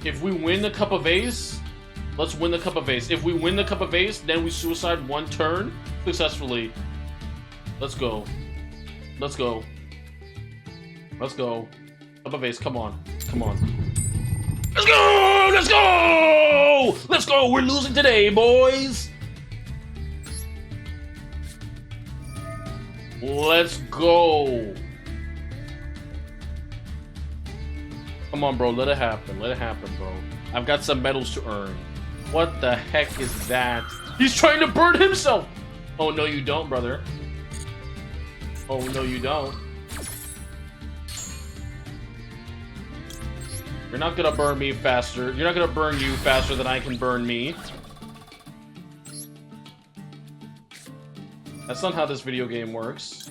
If we win the Cup of Ace, let's win the Cup of Ace. If we win the Cup of Ace, then we suicide 1 turn successfully. Let's go. Let's go. Let's go. Cup of Ace, come on. Come on. Let's go! Let's go! Let's go! We're losing today, boys! Let's go! Come on, bro. Let it happen. Let it happen, bro. I've got some medals to earn. What the heck is that? He's trying to burn himself! Oh, no, you don't, brother. Oh, no, you don't. You're not gonna burn me faster. You're not gonna burn you faster than I can burn me. That's not how this video game works.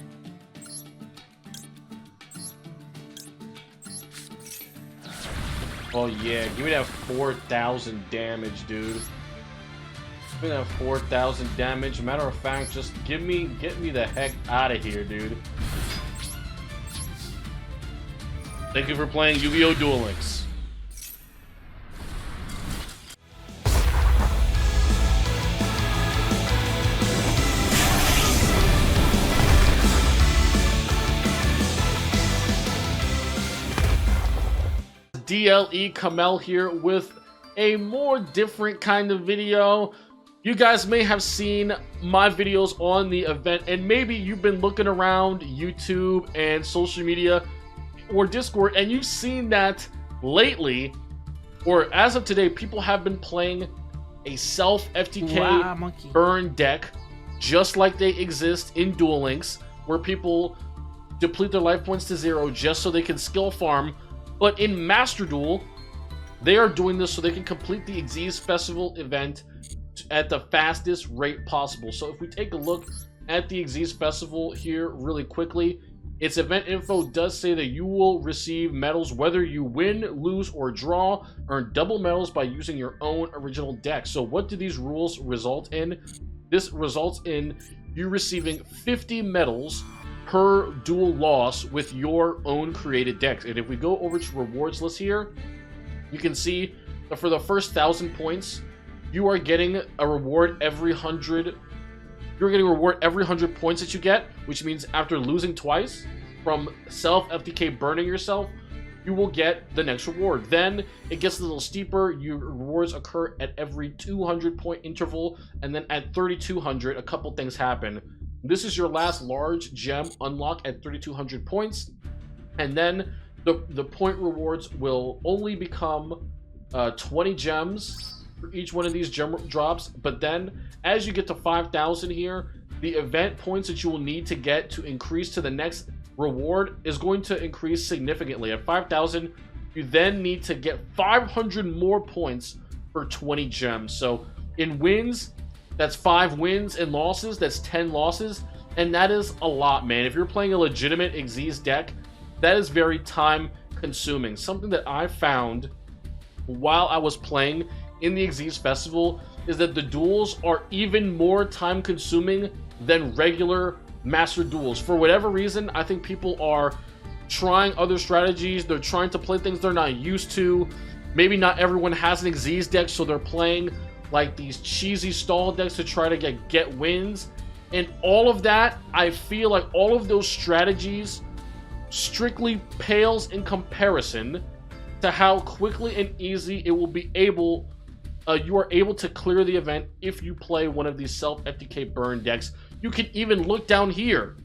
Oh yeah, give me that 4,000 damage, dude. Give me that 4,000 damage. Matter of fact, just get me the heck out of here, dude. Thank you for playing Yu-Gi-Oh! Duel Links. DLE Kamel here with a more different kind of video. You guys may have seen my videos on the event, and maybe you've been looking around YouTube and social media or Discord, and you've seen that lately, or as of today, people have been playing a self-FTK burn deck, just like they exist in Duel Links, where people deplete their life points to 0 just so they can skill farm. But in Master Duel, they are doing this so they can complete the Xyz Festival event at the fastest rate possible. So if we take a look at the Xyz Festival here really quickly, its event info does say that you will receive medals whether you win, lose, or draw. Earn double medals by using your own original deck. So what do these rules result in? This results in you receiving 50 medals per duel loss with your own created decks. And if we go over to rewards list here, you can see that for the first 1,000 points, you are getting a reward every 100. You're getting a reward every 100 points that you get, which means after losing twice from self-FTK burning yourself, you will get the next reward. Then it gets a little steeper. Your rewards occur at every 200 point interval, and then at 3,200, a couple things happen. This is your last large gem unlock at 3,200 points, and then the point rewards will only become 20 gems for each one of these gem drops. But then as you get to 5,000 here, the event points that you will need to get to increase to the next reward is going to increase significantly. At 5,000, you then need to get 500 more points for 20 gems. So in wins, that's 5 wins, and losses, that's 10 losses, and that is a lot, man. If you're playing a legitimate Xyz deck, that is very time consuming. Something that I found while I was playing in the Xyz Festival is that the duels are even more time consuming than regular Master Duels. For whatever reason, I think people are trying other strategies. They're trying to play things they're not used to. Maybe not everyone has an Xyz deck, so they're playing like these cheesy stall decks to try to get wins. And all of that, I feel like all of those strategies strictly pales in comparison to how quickly and easy it will be able you are able to clear the event if you play one of these self-FTK burn decks. You can even look down here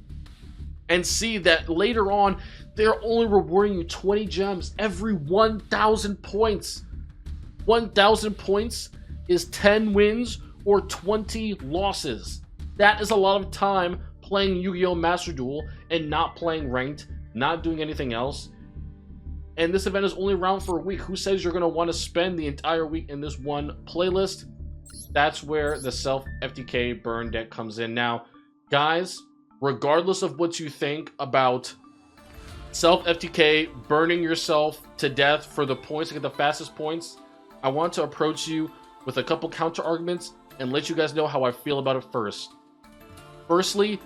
and see that later on they're only rewarding you 20 gems every 1,000 points. 1,000 points is 10 wins or 20 losses. That is a lot of time playing Yu-Gi-Oh! Master Duel and not playing ranked, not doing anything else. And this event is only around for a week. Who says you're going to want to spend the entire week in this one playlist? That's where the self-FTK burn deck comes in. Now, guys, regardless of what you think about self-FTK burning yourself to death for the points to get the fastest points, I want to approach you with a couple counter arguments and let you guys know how I feel about it first. Firstly,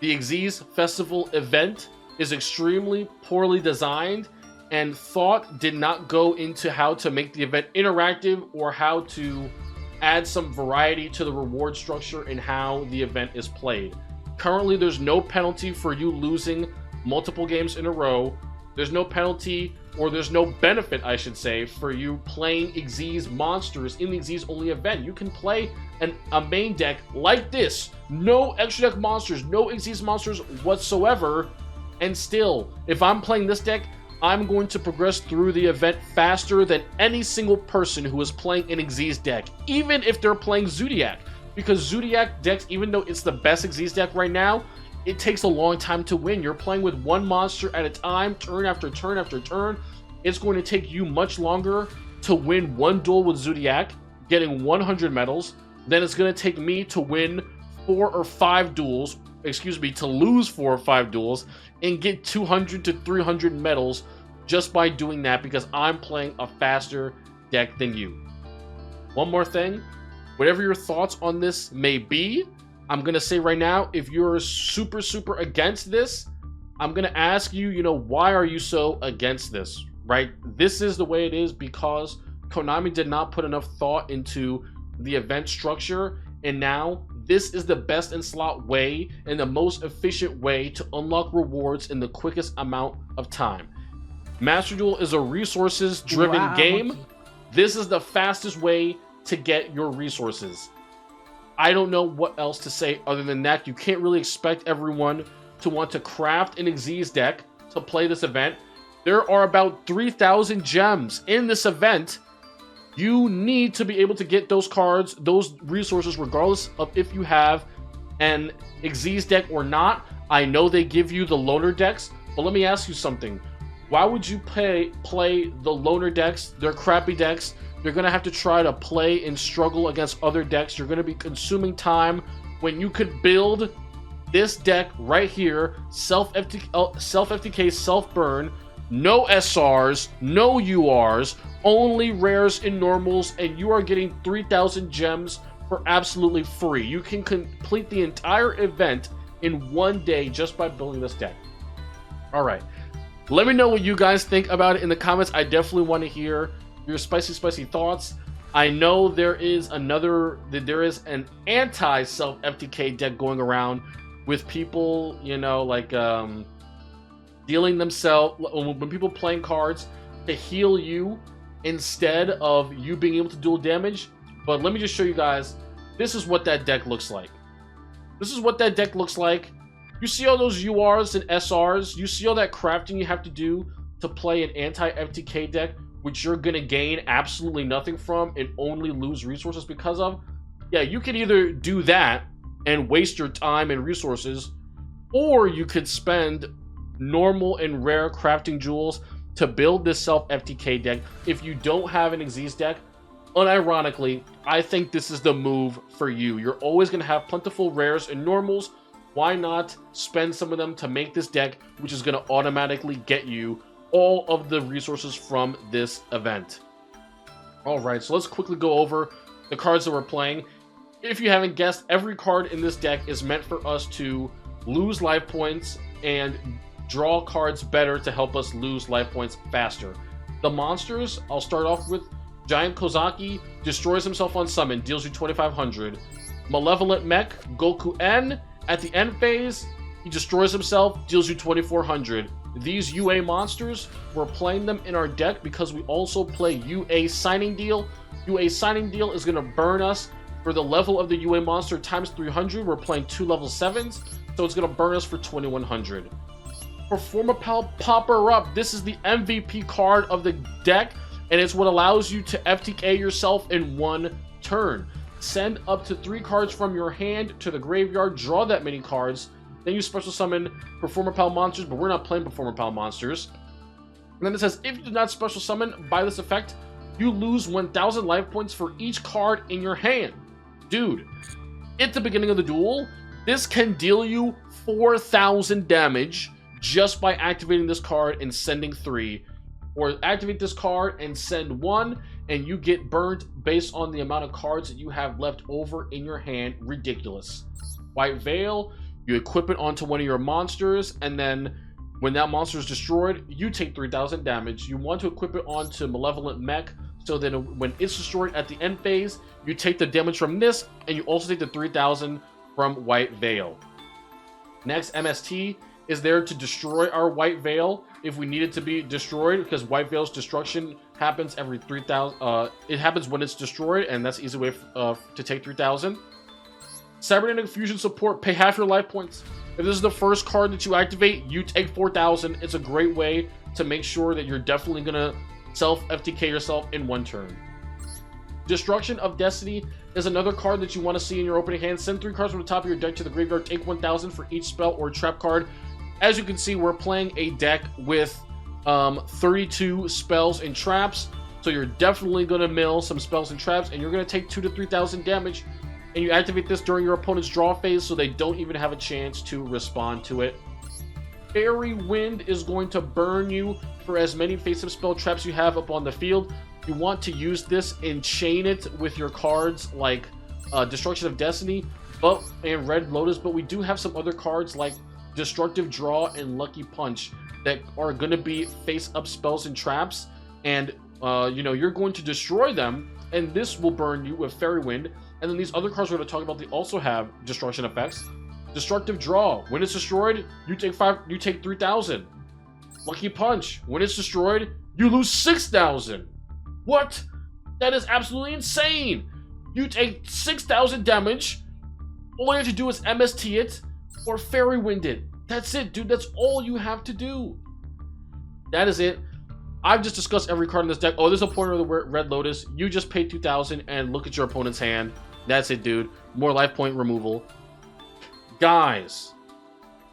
the Xyz Festival event is extremely poorly designed and thought did not go into how to make the event interactive or how to add some variety to the reward structure and how the event is played. Currently, there's no penalty for you losing multiple games in a row. There's no penalty, or there's no benefit, I should say, for you playing Xyz monsters in the Xyz only event. You can play a main deck like this. No extra deck monsters, no Xyz monsters whatsoever. And still, if I'm playing this deck, I'm going to progress through the event faster than any single person who is playing an Xyz deck, even if they're playing Zodiac. Because Zodiac decks, even though it's the best Xyz deck right now, it takes a long time to win. You're playing with one monster at a time, turn after turn after turn. It's going to take you much longer to win one duel with Zodiac, getting 100 medals, than it's going to take me to win 4 or 5 duels, to lose 4 or 5 duels, and get 200 to 300 medals just by doing that, because I'm playing a faster deck than you. One more thing, whatever your thoughts on this may be, I'm going to say right now, if you're super against this, I'm going to ask you, why are you so against this, right? This is the way it is because Konami did not put enough thought into the event structure, and now this is the best in slot way and the most efficient way to unlock rewards in the quickest amount of time. Master Duel is a resources-driven game. This is the fastest way to get your resources. I don't know what else to say other than that. You can't really expect everyone to want to craft an Xyz deck to play this event. There are about 3,000 gems in this event. You need to be able to get those cards, those resources, regardless of if you have an Xyz deck or not. I know they give you the loner decks, but let me ask you something. Why would you play the loner decks? They're crappy decks. You're going to have to try to play and struggle against other decks. You're going to be consuming time when you could build this deck right here, self-FTK, self-burn, no SRs, no URs, only rares and normals, and you are getting 3,000 gems for absolutely free. You can complete the entire event in one day just by building this deck. All right. Let me know what you guys think about it in the comments. I definitely want to hear your spicy thoughts. I know there is an anti-self-FTK deck going around with people, dealing themselves, when people playing cards to heal you instead of you being able to dual damage. But let me just show you guys, this is what that deck looks like. This is what that deck looks like. You see all those URs and SRs, you see all that crafting you have to do to play an anti-FTK deck, which you're going to gain absolutely nothing from and only lose resources because of. Yeah, you could either do that and waste your time and resources, or you could spend normal and rare crafting jewels to build this self-FTK deck. If you don't have an Xyz deck, unironically, I think this is the move for you. You're always going to have plentiful rares and normals. Why not spend some of them to make this deck, which is going to automatically get you all of the resources from this event. Alright, so let's quickly go over the cards that we're playing. If you haven't guessed, every card in this deck is meant for us to lose life points and draw cards better to help us lose life points faster. The monsters, I'll start off with Giant Kozaki, destroys himself on summon, deals you 2,500. Malevolent Mech, Goku N, at the end phase, he destroys himself, deals you 2,400. These UA monsters, we're playing them in our deck because we also play UA Signing Deal. UA Signing Deal is going to burn us for the level of the UA monster times 300. We're playing 2 level 7s, so it's going to burn us for 2,100. Performapal Popper Up. This is the MVP card of the deck, and it's what allows you to FTK yourself in one turn. Send up to 3 cards from your hand to the graveyard, draw that many cards, then you special summon Performapal monsters, but we're not playing Performapal monsters. And then it says, if you do not special summon by this effect, you lose 1,000 life points for each card in your hand. Dude, at the beginning of the duel, this can deal you 4,000 damage just by activating this card and sending 3. Or activate this card and send 1, and you get burnt based on the amount of cards that you have left over in your hand. Ridiculous. White Veil, you equip it onto one of your monsters, and then When that monster is destroyed, you take 3,000 damage. You want to equip it onto Malevolent Mech, so then when it's destroyed at the end phase, you take the damage from this, and you also take the 3,000 from White Veil. Next, MST is there to destroy our White Veil if we need it to be destroyed, because White Veil's destruction happens every 3,000. It happens when it's destroyed, and that's an easy way to take 3,000. Cybernetic Fusion support, pay half your life points. If this is the first card that you activate, you take 4,000. It's a great way to make sure that you're definitely gonna self-FTK yourself in one turn. Destruction of Destiny is another card that you want to see in your opening hand. Send 3 cards from the top of your deck to the graveyard. Take 1,000 for each spell or trap card. As you can see, we're playing a deck with 32 spells and traps. So you're definitely going to mill some spells and traps, and you're going to take 2,000 to 3,000 damage. And you activate this during your opponent's draw phase, so they don't even have a chance to respond to it. Fairy Wind is going to burn you for as many face-up spell traps you have up on the field. You want to use this and chain it with your cards like Destruction of Destiny and Red Lotus, but we do have some other cards like Destructive Draw and Lucky Punch that are going to be face-up spells and traps, and you know, you're going to destroy them, and this will burn you with Fairy Wind. And then these other cards we're going to talk about, they also have destruction effects. Destructive Draw, when it's destroyed, you take 3,000. Lucky Punch, when it's destroyed, you lose 6,000. What? That is absolutely insane. You take 6,000 damage. All you have to do is MST it or Fairy Wind it. That's it, dude. That's all you have to do. That is it. I've just discussed every card in this deck. Oh, there's a pointer of the Red Lotus. You just pay 2,000 and look at your opponent's hand. That's it, dude. More life point removal. Guys,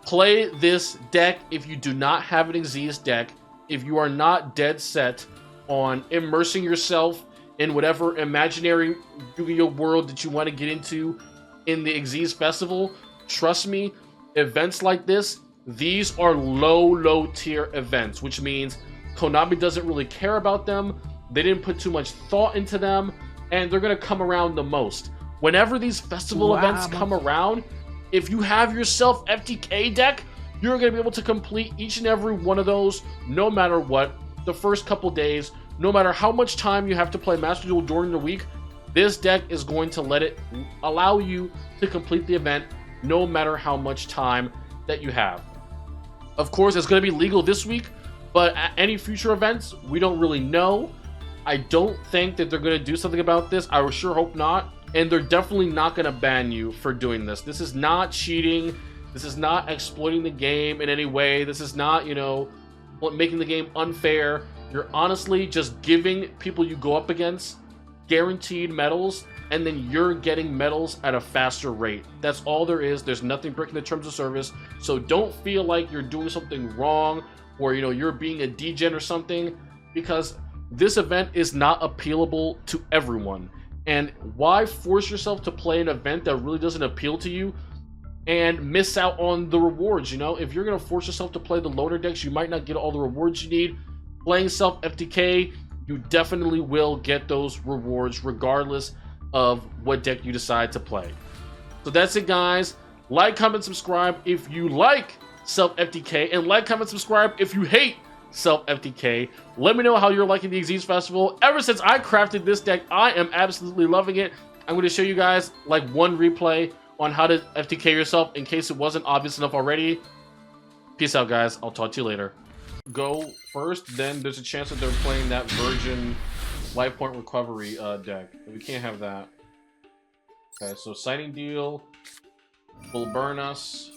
play this deck if you do not have an Xyz deck. If you are not dead set on immersing yourself in whatever imaginary Yu-Gi-Oh world that you want to get into in the Xyz Festival, trust me, events like this, these are low tier events, which means Konami doesn't really care about them. They didn't put too much thought into them, and they're going to come around the most. Whenever these festival events come around, if you have your self-FTK deck, you're going to be able to complete each and every one of those no matter what. The first couple days, no matter how much time you have to play Master Duel during the week, this deck is going to allow you to complete the event no matter how much time that you have. Of course, it's going to be legal this week, but at any future events, we don't really know. I don't think that they're going to do something about this. I sure hope not. And they're definitely not going to ban you for doing this. This is not cheating. This is not exploiting the game in any way. This is not, you know, making the game unfair. You're honestly just giving people you go up against guaranteed medals, and then you're getting medals at a faster rate. That's all there is. There's nothing breaking the terms of service. So don't feel like you're doing something wrong, or, you know, you're being a degen or something, because this event is not appealable to everyone. And why force yourself to play an event that really doesn't appeal to you and miss out on the rewards? You know, if you're going to force yourself to play the loader decks, you might not get all the rewards you need. Playing self-FTK, you definitely will get those rewards regardless of what deck you decide to play. So that's it, guys. Like, comment, subscribe if you like self-FTK, and like, comment, subscribe if you hate self-FTK. Let me know how you're liking the Xyz Festival. Ever since I crafted this deck, I am absolutely loving it. I'm going to show you guys like one replay on how to FTK yourself in case it wasn't obvious enough already. Peace out, guys. I'll talk to you later. Go first, then there's a chance that they're playing that Virgin life point recovery deck. We can't have that. Okay, so Signing Deal will burn us.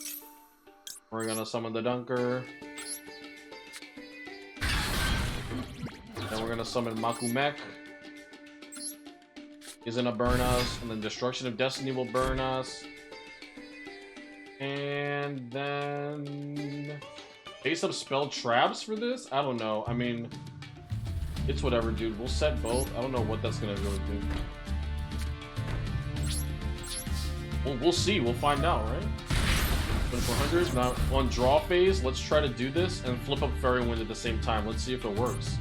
We're gonna summon the Dunker. Then we're gonna summon Maku Mech. He's gonna burn us, and then Destruction of Destiny will burn us. And then face up spell traps for this? I don't know. I mean, it's whatever, dude. We'll set both. I don't know what that's gonna really do. Well, we'll see. We'll find out, right? 2400. Now, on draw phase, let's try to do this and flip up Fairy Wind at the same time. Let's see if it works.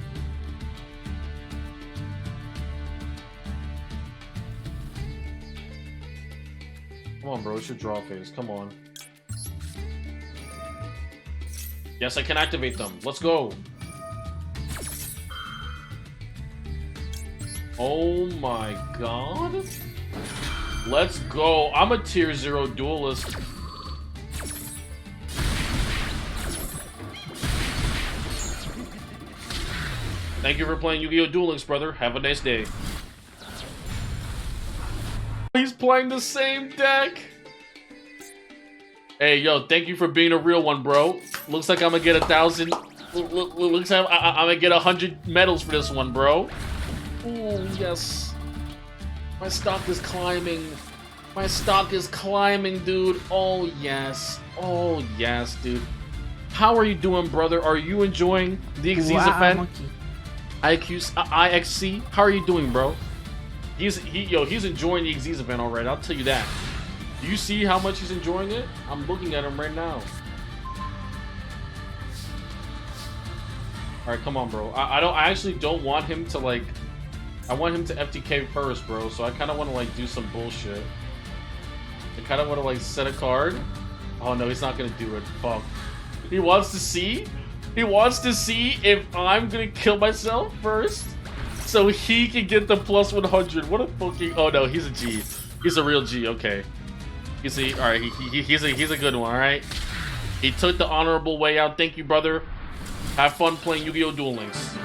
Come on, bro. It's your draw phase. Come on. Yes, I can activate them. Let's go. Oh my god. Let's go. I'm a tier 0 duelist. Thank you for playing Yu-Gi-Oh! Duel Links, brother. Have a nice day. He's playing the same deck. Hey, yo, thank you for being a real one, bro. Looks like I'm gonna get 1,000. Looks like I'm gonna get 100 medals for this one, bro. Oh, yes. My stock is climbing. My stock is climbing, dude. Oh, yes. Oh, yes, dude. How are you doing, brother? Are you enjoying the Xyz event? IXC? How are you doing, bro? He's enjoying the Xyz event already. I'll tell you that. Do you see how much he's enjoying it? I'm looking at him right now. All right, come on, bro. I actually don't want him to like. I want him to FTK first, bro. So I kind of want to like do some bullshit. I kind of want to like set a card. Oh no, he's not gonna do it. Fuck. He wants to see. He wants to see if I'm gonna kill myself first, so he can get the plus 100. What a fucking. Oh no, he's a G. He's a real G. Okay. You see, all right. He's a good one. All right. He took the honorable way out. Thank you, brother. Have fun playing Yu-Gi-Oh! Duel Links.